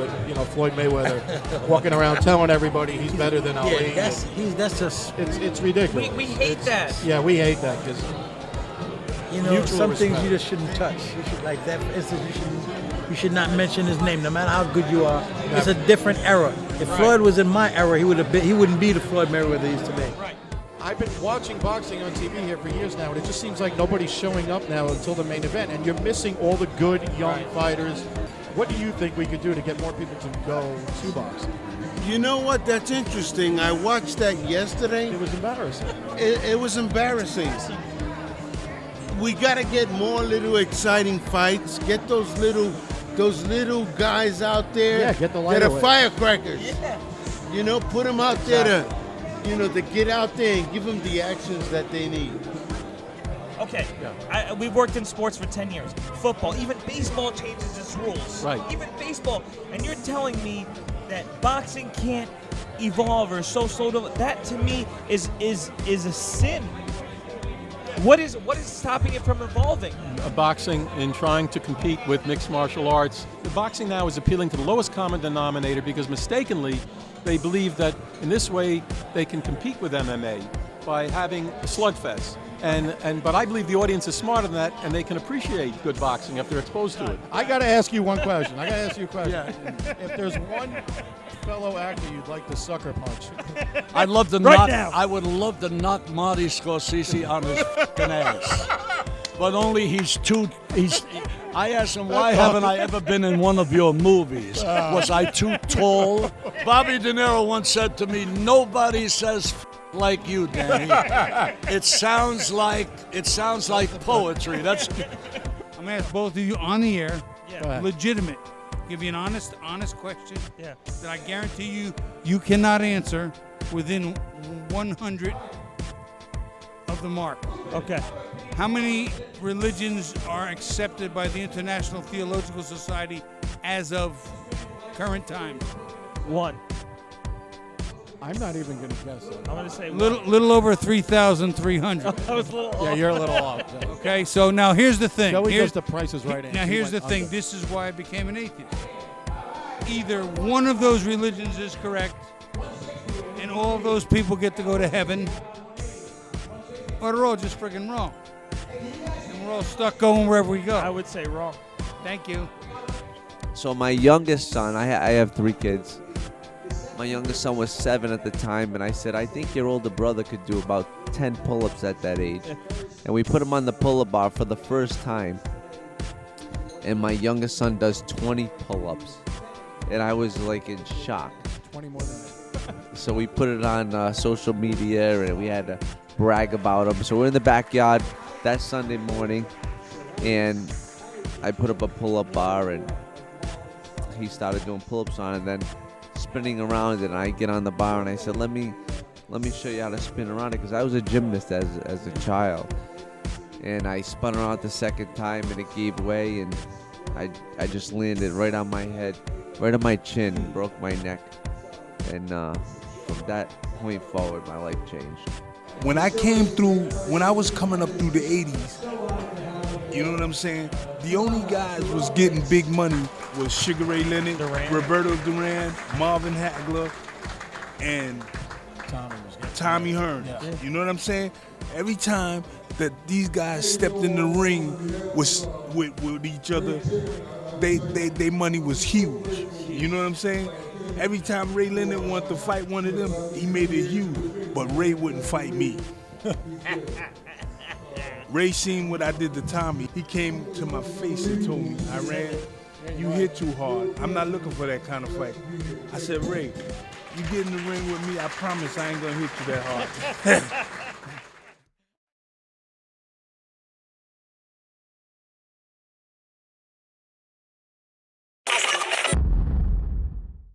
but Floyd Mayweather walking around telling everybody he's better than Ali. That's just it's ridiculous. We hate that. Yeah, we hate that because some things you just shouldn't touch. You should like that. You should not mention his name, no matter how good you are. Never. It's a different era. If Floyd was in my era, he wouldn't be the Floyd Mayweather he used to be. Right. I've been watching boxing on TV here for years now, and it just seems like nobody's showing up now until the main event, and you're missing all the good young fighters. What do you think we could do to get more people to go to boxing? You know what? That's interesting. I watched that yesterday. It was embarrassing. It was embarrassing. We got to get more little exciting fights. Get those little guys out there. Yeah, get the that are lightweight. firecrackers. Yeah. Put them out there to get out there and give them the actions that they need. Okay, we've worked in sports for 10 years. Football, even baseball changes its rules. Right. Even baseball. And you're telling me that boxing can't evolve or so slow to, that to me is a sin. What is stopping it from evolving? Boxing in trying to compete with mixed martial arts. The boxing now is appealing to the lowest common denominator because mistakenly they believe that in this way they can compete with MMA by having a slugfest. But I believe the audience is smarter than that, and they can appreciate good boxing if they're exposed to it. I got to ask you one question. Yeah. If there's one fellow actor you'd like to sucker punch, I'd love to Right knock. now. I would love to knock Marty Scorsese on his fucking ass, but only he's. I asked him, why haven't I ever been in one of your movies? Was I too tall? Bobby De Niro once said to me, "Nobody says like you, Danny. It sounds like poetry." That's. I'm gonna ask both of you on the air, Yeah. legitimate. Give you an honest question Yeah. that I guarantee you cannot answer within 100 of the mark. Okay. How many religions are accepted by the International Theological Society as of current time? One. I'm not even going to guess it. I'm going to say one. Little over 3,300. I was a little off. Yeah, you're a little off. Okay, so now here's the thing. Joey goes to Price is Right. Now here's the thing. This is why I became an atheist. Either one of those religions is correct, and all of those people get to go to heaven, or they're all just friggin' wrong. And we're all stuck going wherever we go. I would say wrong. Thank you. So my youngest son, I have 3 kids. My youngest son was 7 at the time, and I said, I think your older brother could do about 10 pull-ups at that age. And we put him on the pull-up bar for the first time, and my youngest son does 20 pull-ups. And I was like in shock. 20 more than that. So we put it on social media, and we had to brag about him. So we're in the backyard that Sunday morning, and I put up a pull-up bar, and he started doing pull-ups on it, and then spinning around it, and I get on the bar, and I said, let me show you how to spin around it, because I was a gymnast as a child. And I spun around the second time, and it gave way, and I just landed right on my head, right on my chin, broke my neck. And from that point forward, my life changed. When I was coming up through the 80s, you know what I'm saying? The only guys was getting big money was Sugar Ray Leonard, Roberto Duran, Marvin Hagler, and Tommy Hearns. Yeah. You know what I'm saying? Every time that these guys stepped in the ring with each other, they money was huge. You know what I'm saying? Every time Ray Leonard wanted to fight one of them, he made it huge, but Ray wouldn't fight me. Ray seen what I did to Tommy. He came to my face and told me, Iran, you hit too hard. I'm not looking for that kind of fight. I said, Ray, you get in the ring with me, I promise I ain't gonna hit you that hard.